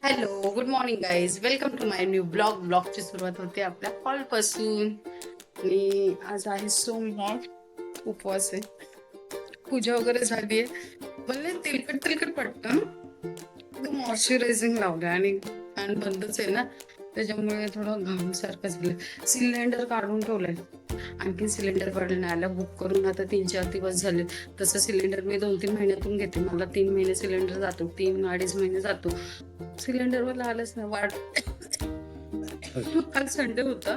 Hello, good morning guys. Welcome to my new blog. ब्लॉगची सुरुवात होते आपल्या कॉलपासून. आणि आज आहे सोमवार, उपवास आहे. पूजा वगैरे झाली आहे. भले तेलकट तेलकट पडतं ना, मॉइश्चरायझिंग लावलं आणि फॅन बंदच आहे ना, त्याच्यामुळे थोडं घाम सारखं झालं. सिलेंडर काढून ठेवलंय, आणखी सिलेंडर पडलं नाही आला. बुक करून आता 3-4 दिवस झाले. तसं सिलेंडर मी 2-3 महिन्यातून घेते. मला 3 महिने सिलेंडर जातो, 3-2.5 महिने जातो. सिलेंडरवर आलंच ना वाट. काल संडे होता,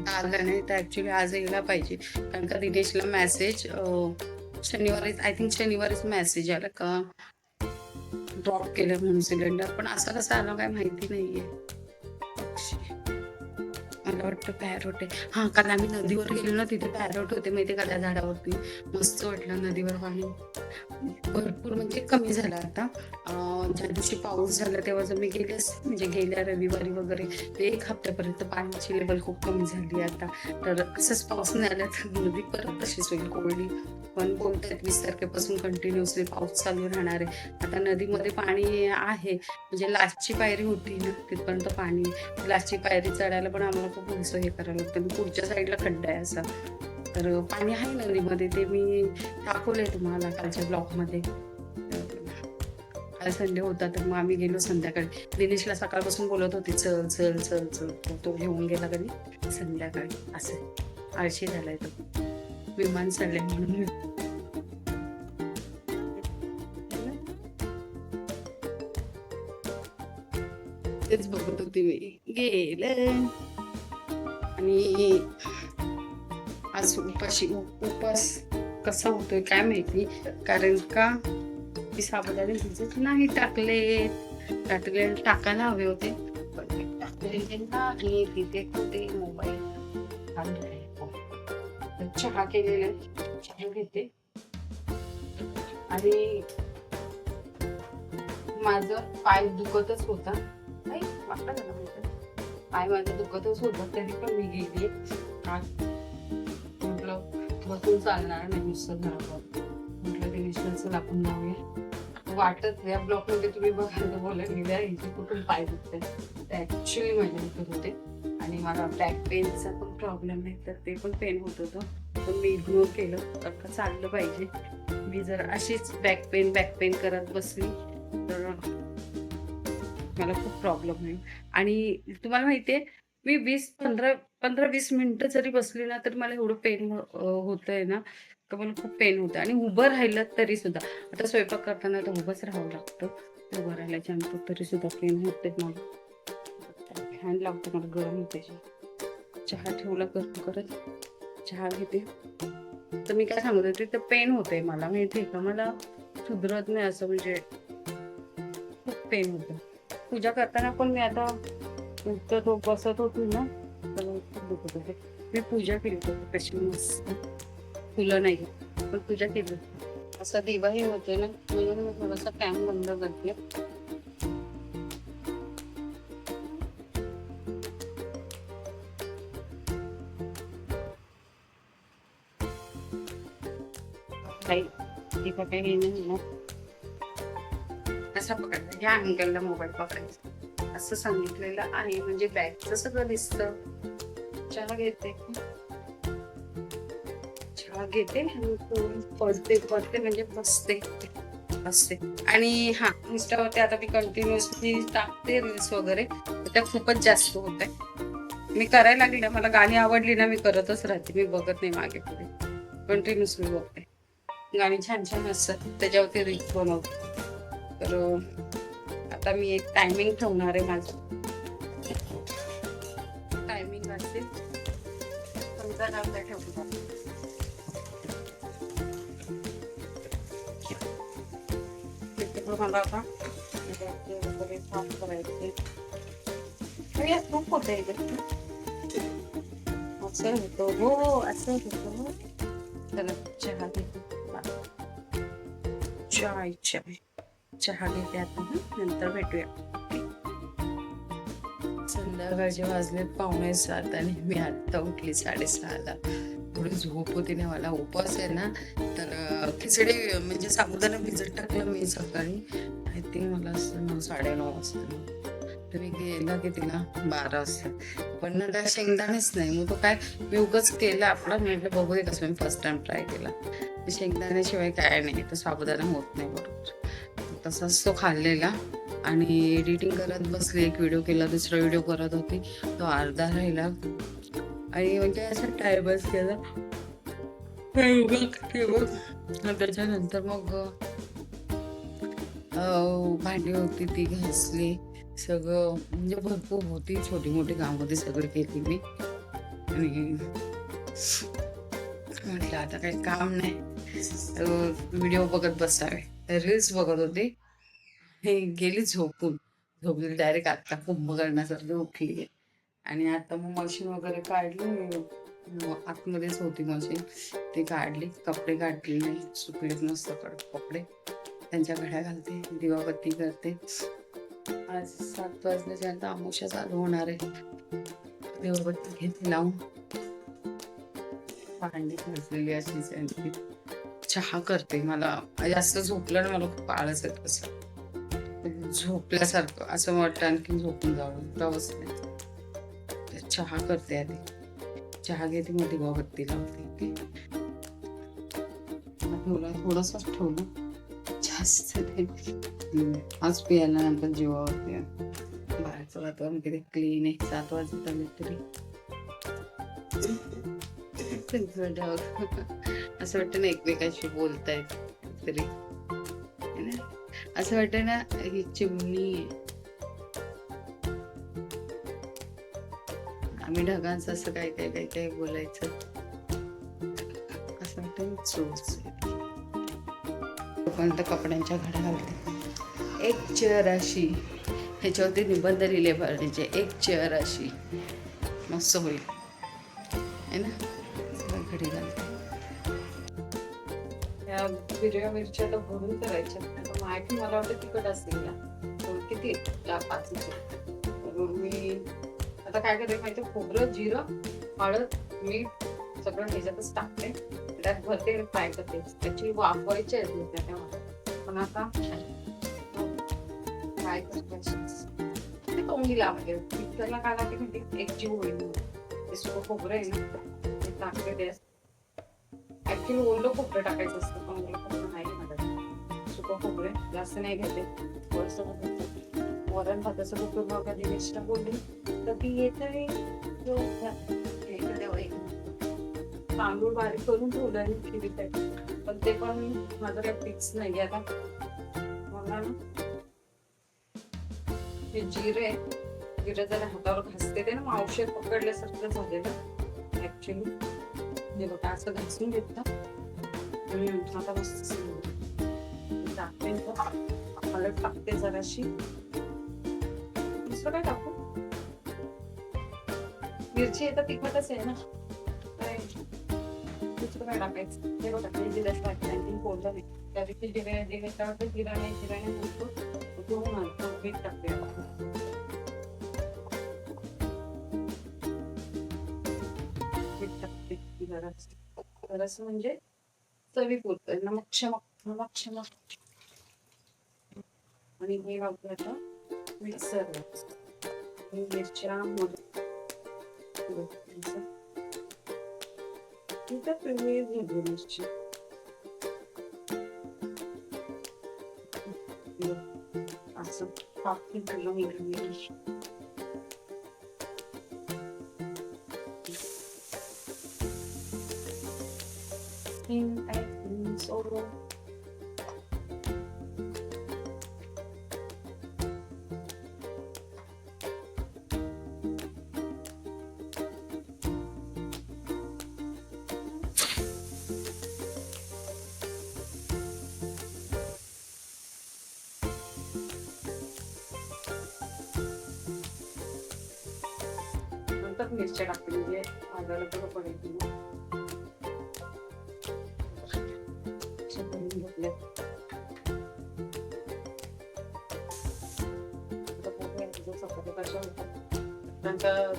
आला नाही तर ऍक्च्युली आज यायला पाहिजे. कारण का दिनेशला मेसेज शनिवारी, आय थिंक शनिवारीच मेसेज आला का ड्रॉप केलं म्हणून सिलेंडर. पण असं कसं आलं काय माहिती नाहीये. मला वाटतं पॅरोट आहे. हा, काल आम्ही नदीवर गेलो ना, तिथे पॅरोट होते माहिती का त्या झाडावरती. मस्त वाटलं. नदीवर पाणी भरपूर म्हणजे कमी झालं आता. ज्या दिवशी पाऊस झाला तेव्हा जर मी गेले असते, म्हणजे गेल्या रविवारी वगैरे, ते 1 हफ्त्यापर्यंत पाण्याची लेवल खूप कमी झाली आता. तर असंच पाऊस नाही आला तर नदी परत तशीच होईल कोरडी. पण बोलतात 20 तारखेपासून कंटिन्युअसली पाऊस चालू राहणार आहे. आता नदीमध्ये पाणी आहे, म्हणजे लास्टची पायरी होती ना तिथपर्यंत पाणी. लास्टची पायरी चढायला पण आम्हाला खूप उंच हे करायला लागतं. पुढच्या साईडला खड्डा आहे असा. तर पाणी आहे नदीमध्ये, ते मी दाखवलंय तुम्हाला कालच्या ब्लॉगमध्ये. काल संडे होता तर मग आम्ही गेलो संध्याकाळी. दिनेशला सकाळपासून बोलत होती चल चल चल चल, तो घेऊन गेला कधी संध्याकाळी. असं आळशी झालाय तो, विमान चढले म्हणून. तेच बघत होती मी. गेलं. आणि आज उपास कसा होतोय काय माहिती. कारण का मी साबुदाणे भिजत नाही टाकायला हवे होते, पण टाकलेले नाही. तिथे होते मोबाईल. चहा केलेले, चहा घेते. आणि माझं पाय दुखतच होता, नाही वाटलं का ना, पाय माझं दुखतच होता तरी पण मी गेली. म्हटलं बसून चालणार नाही नुसतं घरावर. म्हटलं दिनेशला चल आपण जाऊया. वाटत या ब्लॉक मध्ये तुम्ही बघायला बोलायला गेल्या इथे कुठून पाय दुखते, ऍक्च्युली माझ्या दुखत होते. आणि मला बॅक पेनचा पण प्रॉब्लेम आहे, तर ते पण पेन होत होतं. पण मी इग्नोर केलं, तर चाललं पाहिजे. मी जर अशीच बॅक पेन करत बसली तर मला खूप प्रॉब्लेम होईल. आणि तुम्हाला माहितीये, मी 15-20 मिनिटं जरी बसली ना तरी मला एवढं पेन होतंय ना, तर मला खूप पेन होतं. आणि उभं राहिलं तरी सुद्धा, आता स्वयंपाक करताना तर उभंच राहावं लागतं. उभं राहिल्याच्या नंतर तरी सुद्धा पेन होते मला. फॅन लावते, मला गरम होते. चहा ठेवला करत चहा घेते. तर मी काय सांगत होते, तर पेन होते मला माहितीये का, मला सुधरत नाही असं, म्हणजे खूप पेन होतं. पूजा करताना पण मी आता तो बसत होती ना, तर खूप दुखत होते. मी पूजा केली होती कशी मस्त, फुलं नाही पण पूजा केली. असं दिवाही होते ना, म्हणून मी थोडासा फॅन बंद करते. काही तिथं काही नाही ना, असं पकडायचं, ह्या अँगलला मोबाईल पकडायचा असं सांगितलेलं आहे. म्हणजे बॅगचं सगळं दिसतं. चहा घेते आणि पडते म्हणजे बसते. आणि हा, इंस्टावरती आता मी कंटिन्युअसली टाकते रील्स वगैरे, त्या खूपच जास्त होत आहे. मी करायला लागली ना, मला गाणी आवडली ना, मी करतच राहते. मी बघत नाही मागे पुढे, कंटिन्युअसली बघते. गाणी छान छान असतात त्याच्यावरती रील्स बनवते. तर आता मी एक टायमिंग ठेवणार आहे. माझं टायमिंग असेल तुमचा नाव ठेवतो. मला आता वगैरे साफ करायचे. खूप होत आहे, असं होतं हो, असं होतं. चला चहा घेते. चहा घेते आता, नंतर भेटूया. संध्याकाळचे वाजलेत 5:45 आणि मी आत्ता उठली 6:30ला. थोडी झोप होती ना, मला उपवास आहे ना, तर खिचडी म्हणजे साबुदाणा भिजत टाकलं मी सकाळी. आणि आय थिंक मला असं 9-9:30 वाजता. तुम्ही गेला की तिला 12 वाजता. पण ना काय शेंगदाणेच नाही. मग तो काय मी उगाच केला आपला. मी म्हटलं बघू दे कसं मी फर्स्ट टाइम ट्राय केला. शेंगदाण्याशिवाय काय नाही. तर साबुदाणा होत नाही बरोबर. तसाच तो खाल्लेला आणि एडिटिंग करत बसले. एक व्हिडिओ केला, दुसरा व्हिडिओ करत होती. तो अर्धा राहिला आणि म्हणजे असं टाइमच केला. त्याच्यानंतर मग भांडी होती ती घासली. सगळं म्हणजे भरपूर होती, छोटी मोठी काम होती, सगळी केली मी. आणि म्हटलं आता काही काम नाही, व्हिडिओ बघत बसावे. रील्स बघत होते, हे गेली झोपली डायरेक्ट. आता कुंभकर्णासारखी उठली आणि आता मग मशीन वगैरे काढली. आतमध्येच होती मशीन, ती काढली. कपडे काढले नाही, सुकलेत मस्त कपडे. त्यांच्या घड्या घालते, दिवाबत्ती करते. आज 7 वाजल्याच्यानंतर अमावस्या चालू होणार आहे. दिवाबत्ती घेते लावून. भांडी घासलेली अशी. चहा करते. मला जास्त झोपलं ना, मला खूप आळस येत, असं झोपल्यासारखं असं वाटतं आणखी झोपून जावं नाही. चहा करते आधी. चहा घेते, मग दिवाबत्ती लावते. थोडंसंच ठेवलं, जास्त आज प्यायला नंतर जीवावरती. बाहेरचं वातावरण किती क्लीन आहे. 7 वाजत आले तरी असं वाटतं ना एकमेकांशी बोलतायत तरी. असं वाटतं ना ही चिमणी आहे. आम्ही ढगांचं असं काय बोलायचं, असं वाटतं चोच. तोपर्यंत कपड्यांच्या घड्या घालते. एक चेअर अशी, ह्याच्यावरती निबंध लिहिले पाहिजे. एक चेअर अशी मस्त होईल है ना. घडी घालते. या हिरव्या मिरच्या तर भरून करायच्या. माहिती मला वाटतं तिखट असतील ना, किती 4-5. मी आता काय करते माहिती, खोबरं, जिरं, हळद, मीठ सगळं ह्याच्यातच टाकते. त्यात भरते, फ्राय करते. त्याची वाफवायची आहे त्यामध्ये. पण आता फ्राय करते तोंडी लावायचे. पिठाला काय लागते माहिती, एक जीव होईल. ते सुकं खोबरं आहे ना, ते टाकते. ते ऍक्च्युली ओलं खोबरं टाकायचं असतं, पण ओलं खोबरं नाही माझ्याकडे. सुकं खोबरं जास्त नाही घेते. थोडंसं वरण भाताचं कुकर कधी वेस्टा बोलली तर ती येते. तांदूळ बारीक करून ठेवलं आणि ठेवीत आहे, पण ते पण माझं काही फिक्स नाही. आता मला ना हे जिरे जरा हातावर घासते ते ना, औषध पकडल्यासारखं झालेलं ऍक्च्युली. हे बघा असं घासून घेतलं. आता मस्त टाकते, हळद टाकते जराशी. दुसरं काय टाकू, मिरची येतं तिखटच आहे ना, दुसरं काय टाकायचं. हे बघा ते जिऱ्याच टाकते, आणखी कोणतं नाही. त्या दिवशी जिऱ्याच्या जिराने म्हणतो मीठ टाकते. मीठ टाकते जरासं, म्हणजे चवीपुरतं. नमक क्षमक. आणि हे वापरलं आता मिक्सरला. मिरच्या मिरची असं टाकून तुला मिरची. मिरच्या टाकते, म्हणजे भाजायला बरं पडेल.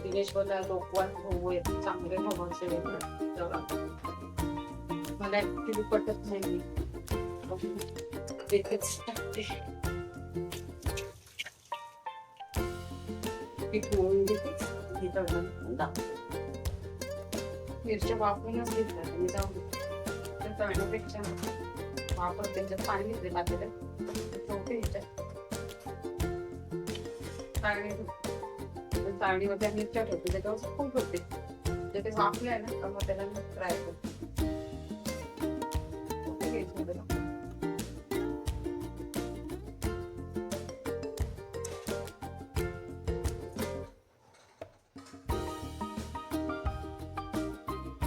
दिनेश बोला लोकवान भाऊ आहेत, चांगले भावाचे. मला ऍक्च्युली पटत नाही. टाकते पीठ मळून घेते. हे तळण दाखवते. मिरच्या वापरूनच घेतल्या मी जाऊ त्या तळण्यापेक्षा वापर त्याच्यात पाणी घेतले लागले ठेवते ह्याच्यात चाळणीमध्ये मिरच्या ठेवते त्याच्यावर खूप होते ते वाफले आहे ना मग त्याला फ्राय करते.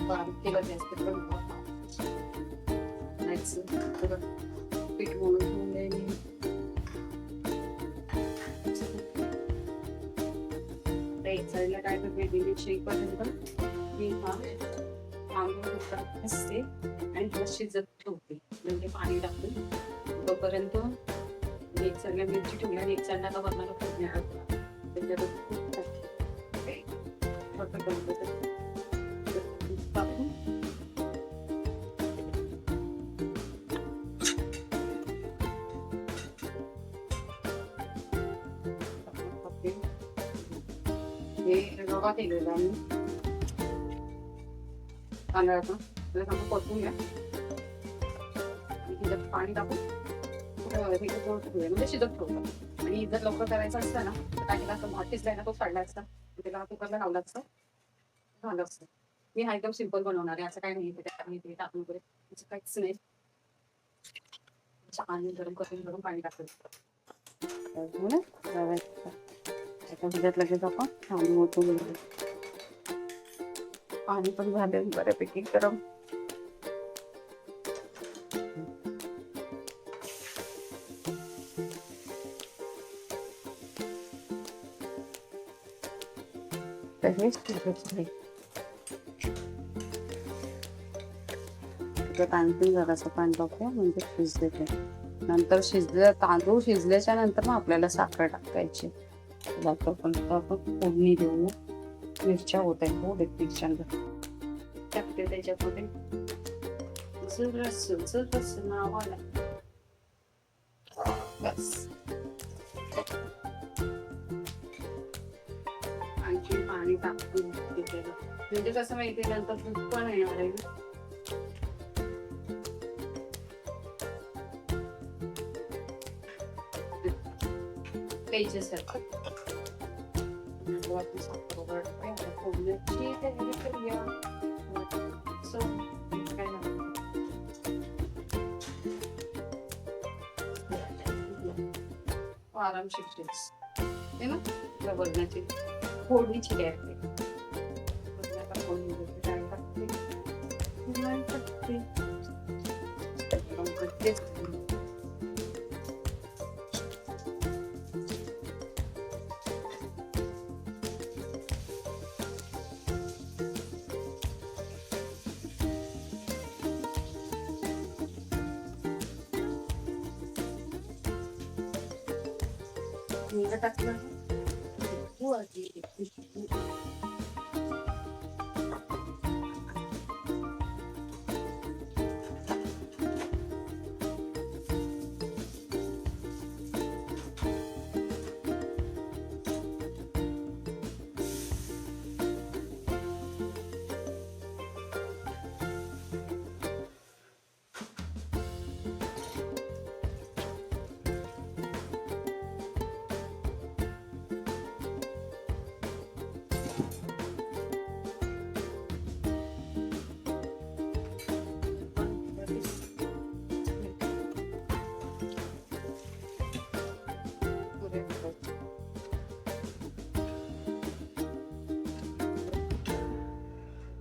बारीक केलं जास्त पण पीठ म्हणून ठेवलंय मी. एक साईडला काय करते डिलीट शेकपर्यंत मी हा तांदूळ असते आणि थोडं शिजत ठेवते म्हणजे पाणी टाकून तोपर्यंत एक साईडला मिरची ठेवली आणि एक साईडला वरणाला फोडणी टाकते त्याच्यात टाकून हे रवा केलेला आम्ही तांदळाचा त्याला चांगलं परतून घ्या आणि त्याच्यात पाणी टाकून म्हणजे शिजत ठेवतो. आणि जर लवकर करायचं असतं ना तर काय केलं असतं भात शिजलाय ना तो काढला असता त्याला कुकरला लावला असतं झालं असतं. मी हा एकदम सिम्पल बनवणार आहे असं काही नाही ते टाकून वगैरे असं काहीच नाही. पाणी गरम करून पाणी टाकतो त्याच्यात लगेच आपण तांदूळ ओतून पाणी पण झाले बऱ्यापैकी गरम. तांदूळ जरासं पाणी टाकूया म्हणजे शिजले ते. नंतर तांदूळ शिजल्याच्या नंतर मग आपल्याला साखर टाकायची. आपण फोडणी देऊ. मिरच्या होत आहेत मिरच्या टाकते त्याच्यामध्ये रस नावाला बस आणखी पाणी टाकून म्हणजे कसं माहिती नंतर दूध पण येणार आहे. सारखं आरामशीर आहे ना बघण्याची फोडणीची काय टाकलं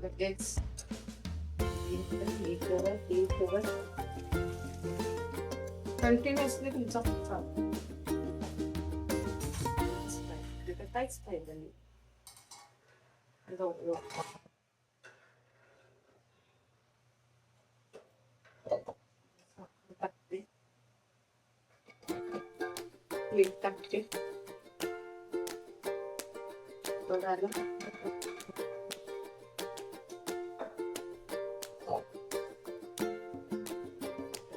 लगेच कंटिन्युअसली तुमचा काहीच फायदा नाही. टाकते मीठ टाकते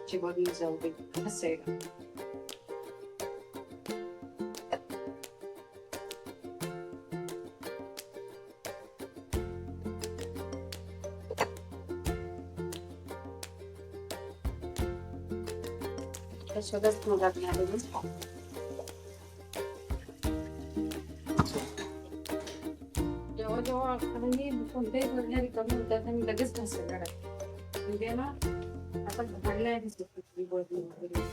चिवडली जाऊ दे असेल त्याच्यातच मदत मिळाली. जेव्हा जेव्हा मी कोणत्याही भरण्या रिकामी होतात आणि लगेच घासायला लागते. म्हणजे ना आता घालण्या दिसत वगैरे.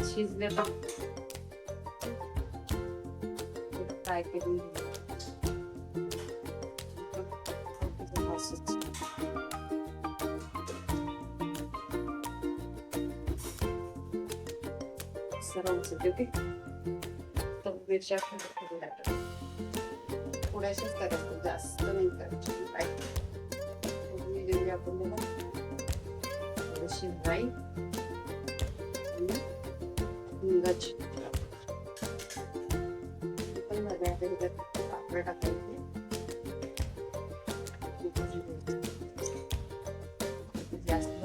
शिजले तर फ्राय करून ओके. तर मिरच्या टाकतात. थोड्याशाच करायचं, जास्त नाही करायची. आपण थोडीशी राई हिंगाची पण पापड टाकायचे. जास्त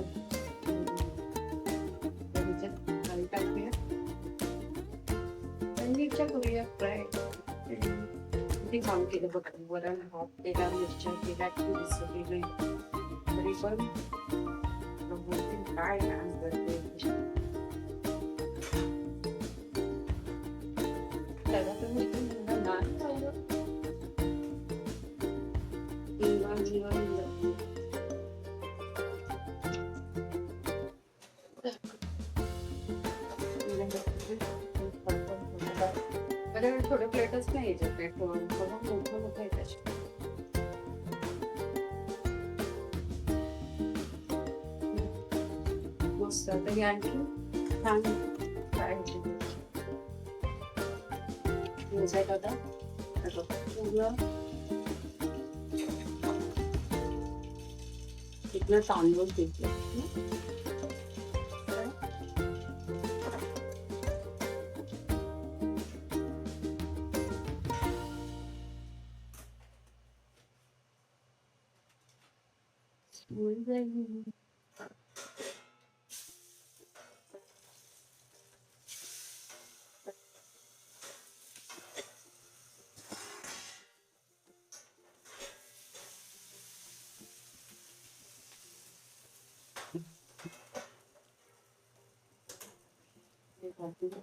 टाकूया आणि मिरच्या करूया फ्राय. ते काम केलं बघ, वरण भात तेला मिरच्या केल्या की विसरली नाही तरी पण काय करते. त्याला तुम्ही नाही पाहिलं थोडे प्लेटच नाही प्लेट मोठं आहे त्याची. मस्त तरी आणखी छान फ्राय होते. आता पूर्ण इथनं तांदूळ घेतले.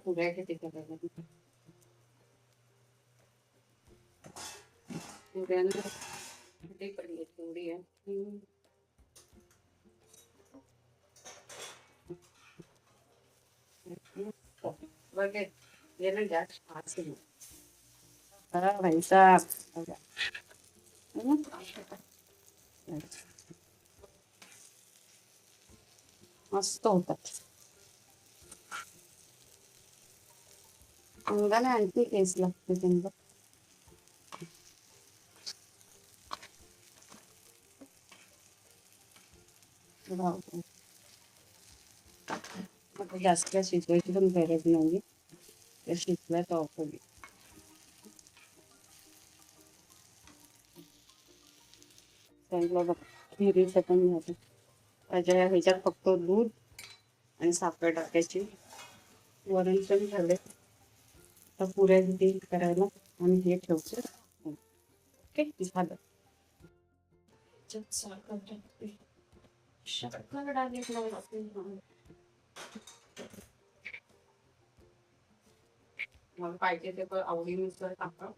पुऱ्या किती करायला पुऱ्यानं किती पडली तेवढी आहे. बघे ये ना जास्त फास्ट भाई साहब मस्त होतात. अंगाने आणखी टेस्ट लागते त्यांना. जास्त शिजवायची पण गरज नाही. ते शिजल्यात ऑफ होईल. खिरीचं पण झालं. त्याच्या ह्याच्यात फक्त दूध आणि साखर टाकायची. वरण पण झाले. आता पुऱ्या किती करायला आणि हे ठेवते. ओके झालं. साखर टाकते. शक्कर डायरेक्ट मला पाहिजे ते पण आवडीनुसार टाका.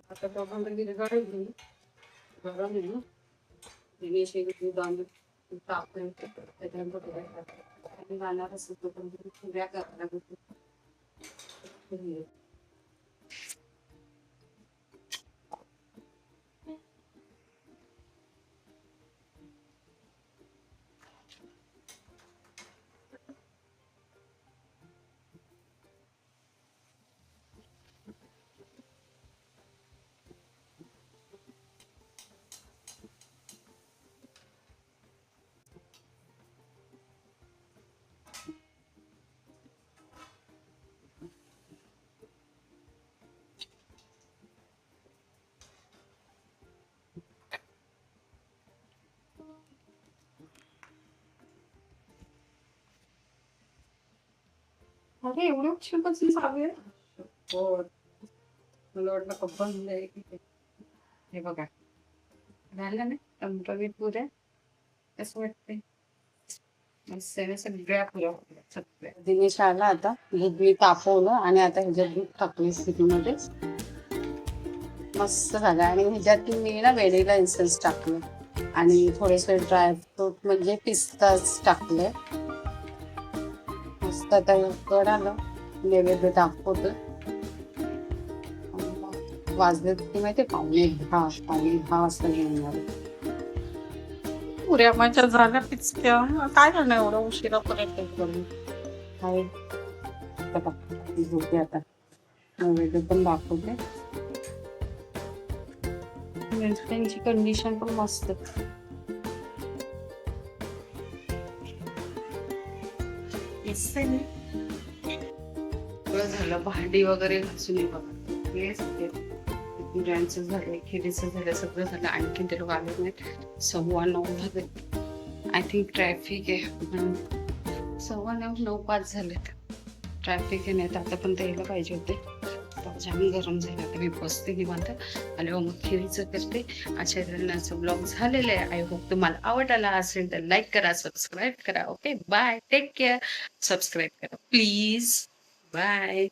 आता दोघांना गरम आहे ना. टाकून त्याच्यानंतर गाण्यात असतो पण पुऱ्या करायला अरे एवढं उशीरपासून चालू आहे. हो, मला वाटलं कप्पा आहे की काय. हे बघा, झालं ना टमटमीत पुऱ्या. कसं वाटतंय? मस्त आहे ना, सगळ्या पुऱ्या होत्या, सगळ्या. दिनेश आला आता, दूध मी तापवलं आणि आता ह्याच्यात दूध टाकलं स्थितीमध्ये. मस्त झालं आणि ह्याच्यात मी ना व्हॅनिला इन्सेन्स टाकलं आणि थोडेसे ड्रायफ्रूट म्हणजे पिस्ताच टाकले. मस्त आता कड आलं, नैवेद्य दाखवतो. वाजले किती माहिती, पावणे दहा वाजता घेऊन आले. पुऱ्या माझ्या झाल्या पिचक्या. काय करणार एवढं उशिरापर्यंत करून. काय झोपते आता, नैवेद्य पण दाखवते. त्यांची कंडिशन पण मस्त. झालं भांडी वगैरे घासून बघा, पुऱ्यांचं झालंय, खिरीचं झालं, सगळं झालं. आणखी ते लोक आले नाहीत. 9:15 झाले. आय थिंक ट्रॅफिक आहे. 9:15, 9:05 झालेत. ट्रॅफिक आहे, नाही तर आता पण यायला पाहिजे होते. जाम गरम झालं. आता मी बसते निवांत, आल्यावर मग खिरीचं करते. आजच्या दिनाचा ब्लॉग झालेला आहे. आय होप तुम्हाला आवडला असेल तर लाईक करा, सबस्क्राईब करा. Okay, bye, take care. Subscribe करा प्लीज. बाय.